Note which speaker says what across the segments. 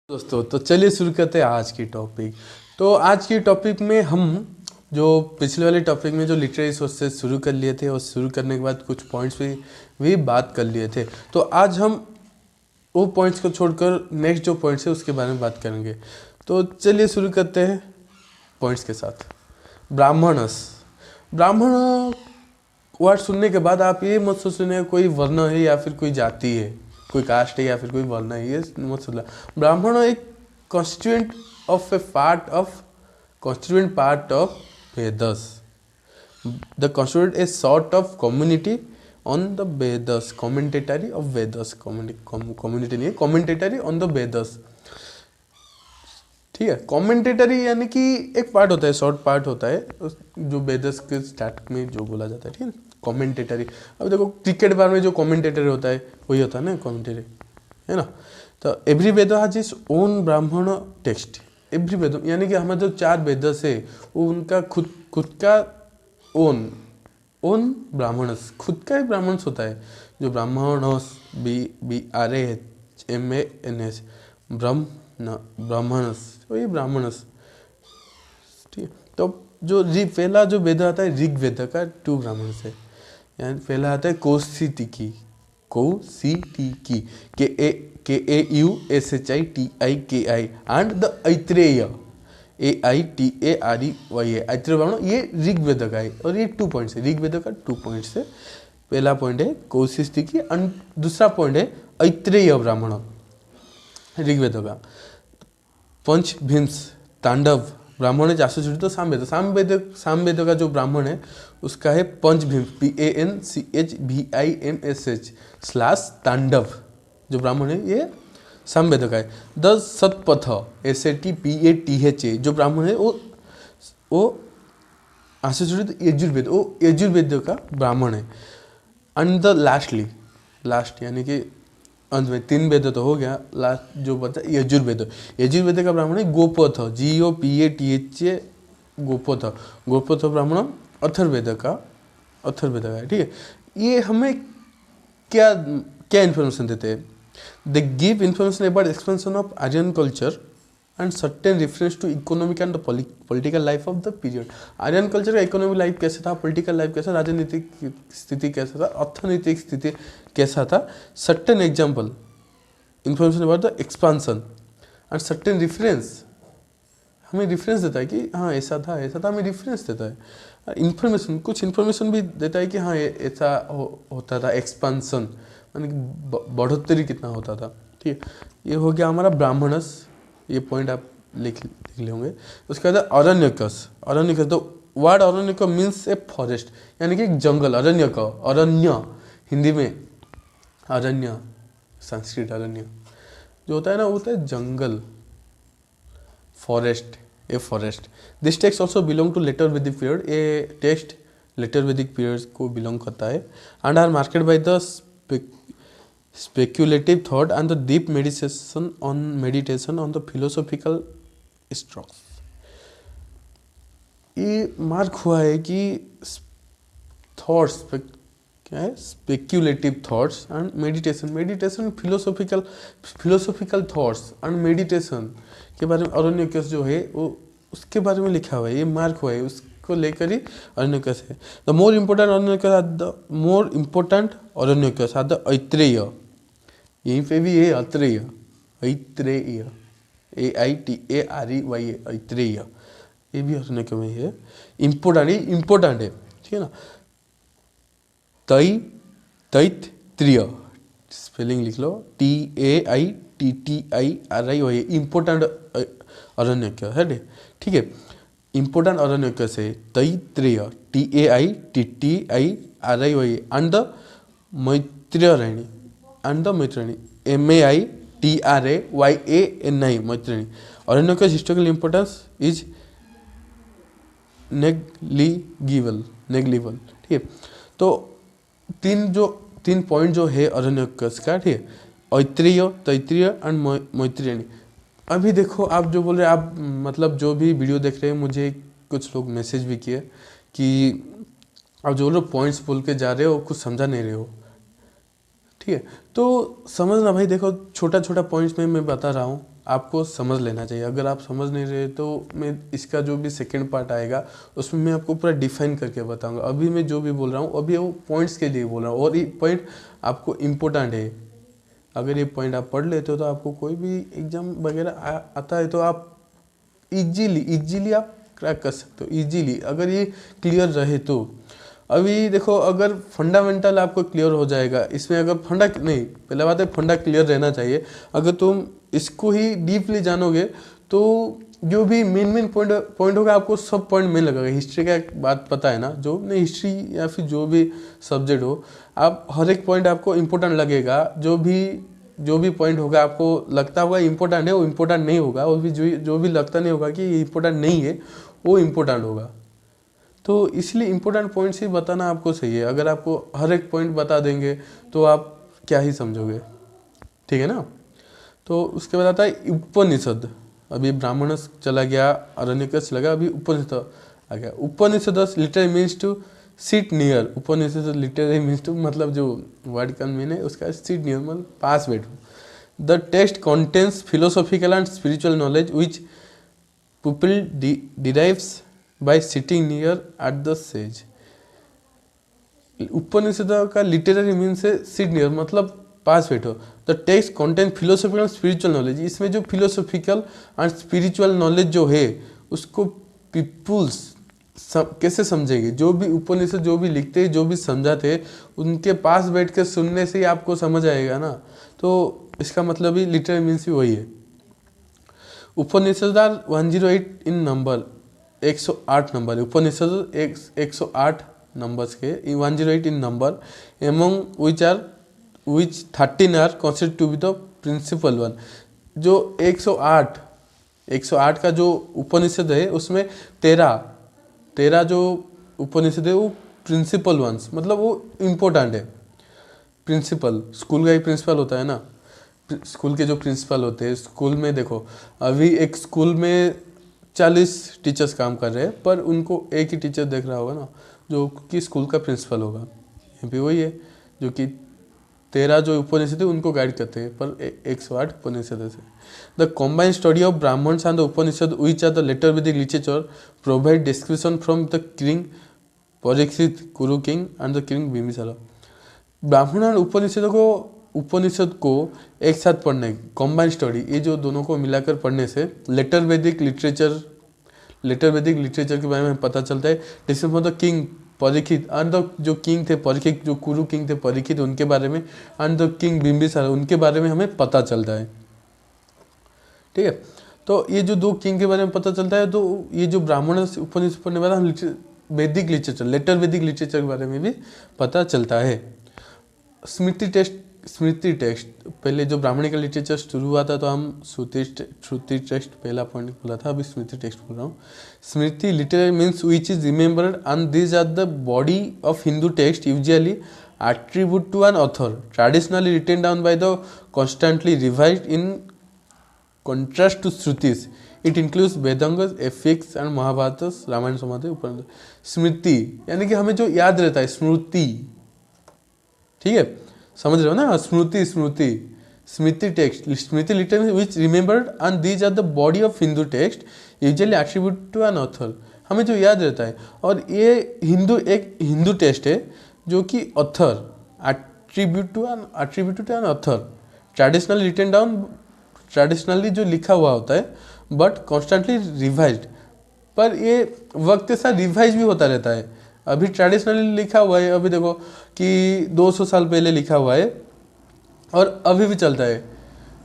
Speaker 1: दोस्तों तो चलिए शुरू करते हैं आज की टॉपिक। तो आज की टॉपिक में हम जो पिछले वाले टॉपिक में जो लिटरेरी सोर्सेस शुरू कर लिए थे और शुरू करने के बाद कुछ पॉइंट्स भी बात कर लिए थे, तो आज हम वो पॉइंट्स को छोड़कर नेक्स्ट जो पॉइंट्स है उसके बारे में बात करेंगे। तो चलिए शुरू करते हैं पॉइंट्स के साथ। ब्राह्मणस, ब्राह्मण वर्ड सुनने के बाद आप ये मत सोचने कोई वर्ण है या फिर कोई जाति है, कोई कास्ट है या फिर कोई वर्ण है, ये मत सोचना। ब्राह्मण एक constituent part of Vedas. The constituent a sort of community on the Vedas, commentary of Vedas, community नहीं है, कमेंटेटरी ऑन द वेदस। ठीक है, कमेंटेटरी यानी कि एक पार्ट होता है, शॉर्ट पार्ट होता है जो वेदस के स्टार्ट में जो बोला जाता है। ठीक है, कमेंटेटरी। अब देखो क्रिकेट बार में जो कमेंटेटर होता है वही होता है ना कमेंटेटरी, है ना। तो every Veda has its own Brahmana text. Every Veda यानी कि हमारे जो 4 वेदस है वो उनका खुद का ओन ब्राह्मणस, खुद का ही ब्राह्मणस होता है। जो ब्राह्मणस, BRAHMANS, ब्राह्मणस, वही ब्राह्मणस। ठीक है, तो जो पहला जो वेद आता है ऋग वेद का 2 ब्राह्मणस है। यानी पहला आता है कौशितिकी, KAUSHITIKI and the Aitareya, AITAREY, Aitareya ब्राह्मण, ये ऋग वेद का है और ये 2 पॉइंट्स है। ऋग वेद का 2 पॉइंट्स है। पहला पॉइंट है कौशितिकी एंड दूसरा पॉइंट है ऐत्रेय ब्राह्मण ऋग्वेद का। पंचभीम्स, तांडव ब्राह्मण है जासूस तो सामवेद का जो ब्राह्मण है उसका है पंचभीम्स, PANCHVIMSH /तांडव जो ब्राह्मण है ये सामवेद का है। द सतपथ, SATPATHA जो ब्राह्मण है वो आशुचरित यजुर्वेद, वो यजुर्वेद का ब्राह्मण है। एंड द लास्ट यानी कि अंत में 3 वेद तो हो गया, लास्ट जो बचा यजुर्वेद। यजुर्वेद का ब्राह्मण है गोपथ, GOPATHA, गोपथ ब्राह्मण अथर्ववेद का है। ठीक है, ये हमें क्या इन्फॉर्मेशन देते हैं? They give information about expansion of Aryan culture and certain reference to economic and political life of the period. Aryan culture का इकोनॉमिक लाइफ कैसा था, पॉलिटिकल लाइफ कैसा, राजनीतिक स्थिति कैसा था, अर्थनीतिक स्थिति कैसा था। Certain example information about the expansion and certain reference, हमें रेफरेंस देता है कि हाँ ऐसा था, हमें रेफरेंस देता है। इन्फॉर्मेशन, कुछ इन्फॉर्मेशन भी देता है कि हाँ ऐसा होता था, एक्सपांसन यानी कि बढ़ोतरी कितना होता था। ठीक है, ये हो गया हमारा ब्राह्मणस, ये पॉइंट आप लिख लेंगे। उसके बाद अरण्यकस, तो word Aranyak means a forest यानी कि जंगल। अरण्य हिंदी में अरण्य, संस्कृत अरण्य जो होता है ना वो होता है जंगल, forest, a forest. This text also belong to later Vedic period, ये टेक्स्ट लेटर वैदिक पीरियड को बिलोंग करता है। And are marked by the speculative thought and the deep meditation on the philosophical strokes। ये मार्क हुआ है कि थॉट्स क्या है, speculative thoughts and meditation, philosophical thoughts and meditation के बारे में अरण्यकस जो है वो उसके बारे में लिखा हुआ है, ये मार्क हुआ है, उसको लेकर ही अरण्यकस है। The more important Aranyakas are the Aitareya, यहीं पे भी है ऐत्रेय, AITAREY, ऐत्रेय, ये भी अरण्यक में है। इम्पोर्टेंट है, ठीक है ना। तैत्तिरीय, स्पेलिंग लिख लो, TAITTIRI, इम्पोर्टेंट अरण्यक है। ठीक है, इम्पोर्टेंट अरण्यक से Taittiriya, TAITTIRI and the Maitrayani, MAITRAYANI, Maitrayani. Aranyakas historical importance is negligible. ठीक है, तो 3 पॉइंट जो है अरण्यकस का, ठीक है, ऐत्रेय, तैत्तिरीय एंड मैत्रेयणी। अभी देखो आप जो बोल रहे हैं, आप मतलब जो भी वीडियो देख रहे हैं, मुझे कुछ लोग मैसेज भी किए कि आप जो लोग पॉइंट्स बोल के जा रहे हो कुछ समझा नहीं रहे हो। ठीक है, तो समझना भाई, देखो छोटा पॉइंट्स में मैं बता रहा हूँ, आपको समझ लेना चाहिए। अगर आप समझ नहीं रहे तो मैं इसका जो भी सेकंड पार्ट आएगा उसमें मैं आपको पूरा डिफाइन करके बताऊंगा। अभी मैं जो भी बोल रहा हूँ अभी वो पॉइंट्स के लिए बोल रहा हूँ, और ये पॉइंट आपको इम्पोर्टेंट है। अगर ये पॉइंट आप पढ़ लेते हो तो आपको कोई भी एग्जाम वगैरह आता है तो आप इजीली आप क्रैक कर सकते हो इजीली, अगर ये क्लियर रहे तो। अभी देखो, अगर फंडामेंटल आपको क्लियर हो जाएगा इसमें, अगर फंडा नहीं, पहले बात है फंडा क्लियर रहना चाहिए। अगर तुम इसको ही डीपली जानोगे तो जो भी मेन पॉइंट होगा आपको सब पॉइंट मेन लगेगा। हिस्ट्री का एक बात पता है ना, जो नहीं हिस्ट्री या फिर जो भी सब्जेक्ट हो, आप हर एक पॉइंट आपको इम्पोर्टेंट लगेगा। जो भी पॉइंट होगा आपको लगता होगा इम्पोर्टेंट है वो इम्पोर्टेंट नहीं होगा, और भी जो भी लगता नहीं होगा कि ये इम्पोर्टेंट नहीं है वो इम्पोर्टेंट होगा। तो इसलिए इम्पोर्टेंट पॉइंट्स ही बताना आपको सही है। अगर आपको हर एक पॉइंट बता देंगे तो आप क्या ही समझोगे, ठीक है ना। तो उसके बाद आता है उपनिषद। अभी ब्राह्मण चला गया, अरण्यक चला गया, अभी उपनिषद आ गया। Upanishad literally means to sit near. Upanishad literally means to, मतलब जो वर्ड का मीन है उसका सिट नियर मतलब पास बैठो। The text contains philosophical and spiritual knowledge which people derives by sitting near at the sage. Upanishad का लिटररी मीन्स है सिट नियर मतलब पास बैठो। The text contain philosophical and spiritual knowledge. इसमें जो फिलोसॉफिकल एंड स्पिरिचुअल नॉलेज जो है उसको पीपुल्स कैसे समझेंगे। जो भी उपनिषद जो भी लिखते हैं, जो भी समझाते हैं, उनके पास बैठ के सुनने से ही आपको समझ आएगा ना। तो इसका मतलब ही लिटरल मीन्स ही वही है। Upanishad are 108 in number, 108 number. Upanishad 108 numbers के, 108 in number, among which 13 are considered to be the principal one. जो 108 का जो उपनिषद है उसमें 13 जो उपनिषद है वो प्रिंसिपल वंस, मतलब वो इम्पोर्टेंट है। प्रिंसिपल, स्कूल का ही प्रिंसिपल होता है ना, स्कूल के जो प्रिंसिपल होते हैं, स्कूल में देखो अभी एक स्कूल में 40 टीचर्स काम कर रहे हैं, पर उनको एक ही टीचर देख रहा होगा ना जो कि स्कूल का प्रिंसिपल होगा। यहाँ पे वही है जो कि 13 जो उपनिषद है उनको गाइड करते हैं, पर 108 उपनिषद है। The combined study of Brahmans and the Upanishad which are the later Vedic literature provide description from the king Parikshit, Kuru king and the king Bimbisara. Brahmana और उपनिषद को एक साथ पढ़ने, कॉम्बाइंड स्टडी, ये जो दोनों को मिलाकर पढ़ने से लेटर वैदिक लिटरेचर के बारे में पता चलता है। Description of the king Parikshit and the जो किंग थे परीक्षित, जो कुरु किंग थे परीक्षित, उनके बारे में, एंड द किंग बिंबिसार, उनके बारे में हमें पता चलता है। ठीक है, तो ये जो दो किंग के बारे में पता चलता है, तो ये जो ब्राह्मण उपनिषद पढ़ने वाला हम वैदिक लिटरेचर, लेटर वैदिक लिटरेचर के बारे में भी पता चलता है। स्मृति टेक्स्ट, पहले जो ब्राह्मणी का लिटरेचर शुरू हुआ था तो हम श्रुति टेक्स्ट पहला पॉइंट बोला था, अभी स्मृति टेक्स्ट बोल रहा हूँ। Smriti literature means which is remembered and this are the body of Hindu text usually attribute to an author, traditionally written down by the constantly revised in contrast to Shrutis. It includes Vedangas, epics and Mahabharatas, Ramayana समाधि उपनिषद। स्मृति यानी कि हमें जो याद रहता है, स्मृति, ठीक है, समझ रहे हो ना। Smriti text, Smriti literature which remembered and these are the body of Hindu text usually attribute to an author, हमें जो याद रहता है। और ये एक हिंदू टेक्स्ट है जो कि author, attribute to an author, traditionally written down, traditionally जो लिखा हुआ होता है, बट कॉन्स्टेंटली रिवाइज्ड, पर ये वक्त के साथ रिवाइज भी होता रहता है। अभी ट्रेडिशनली लिखा हुआ है, अभी देखो कि 200 साल पहले लिखा हुआ है और अभी भी चलता है।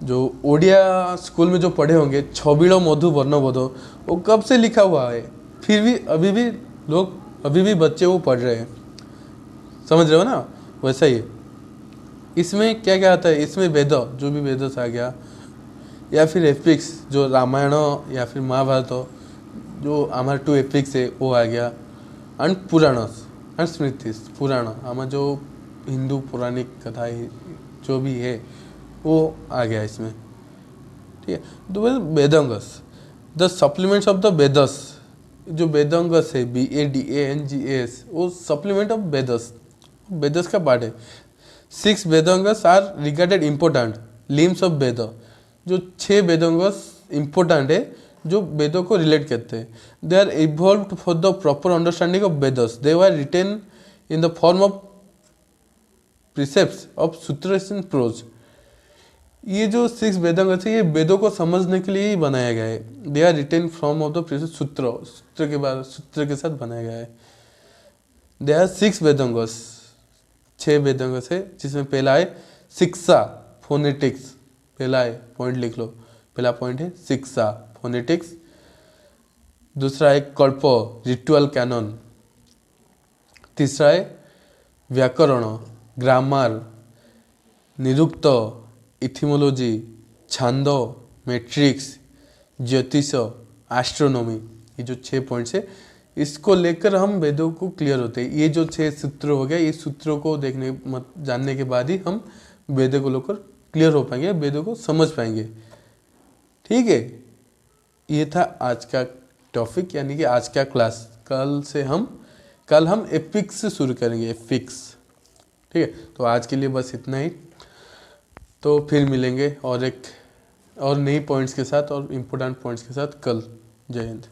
Speaker 1: जो ओडिया स्कूल में जो पढ़े होंगे, छबिड़ो मधु वर्णबोधो, वो कब से लिखा हुआ है, फिर भी अभी भी बच्चे वो पढ़ रहे हैं, समझ रहे हो ना। वैसा ही इसमें क्या क्या आता है, इसमें वेद, जो भी वेद आ गया, या फिर एपिक्स जो रामायण या फिर महाभारत जो हमारे 2 एपिक्स है वो आ गया, एंड पुराणस एंड स्मृतिस, पुराण हमारा जो हिंदू पौराणिक कथा जो भी है वो आ गया इसमें, ठीक है। तो Vedangas, the supplements of the Vedas, जो वेदांगस है BADANGAS, वो सप्लीमेंट ऑफ वेदस का पार्ट है। 6 Vedangas are regarded important limbs of Veda. जो 6 वेदों का इम्पोर्टेंट है, जो वेदों को रिलेट करते हैं। They are evolved for the proper understanding of Vedas, they were written in the form of precepts of Sutras and prose. ये जो 6 वेदांग है ये वेदों को समझने के लिए ही बनाया गया है। They are written from of the precept, सूत्र के साथ बनाया गया है। दे आर 6 वेदांगस, 6 वेदांगस है, जिसमें पहला है शिक्षा फोनेटिक्स। पहला है, पॉइंट लिख लो, पहला पॉइंट है शिक्षा फोनेटिक्स। दूसरा है कल्प रिचुअल कैनन। तीसरा है व्याकरण ग्रामर, निरुक्त इथिमोलॉजी, छांदो, मैट्रिक्स, ज्योतिष, एस्ट्रोनॉमी। ये जो 6 पॉइंट्स है, इसको लेकर हम वेदों को क्लियर होते हैं। ये जो 6 सूत्र हो गया, ये सूत्रों को जानने के बाद ही हम वेदों को लेकर क्लियर हो पाएंगे, वेदों को समझ पाएंगे। ठीक है, ये था आज का टॉपिक, यानी कि आज का क्लास। कल हम एपिक्स से शुरू करेंगे, एपिक्स। ठीक है, तो आज के लिए बस इतना ही। तो फिर मिलेंगे और नई पॉइंट्स के साथ और इम्पोर्टेंट पॉइंट्स के साथ कल। जय हिंद।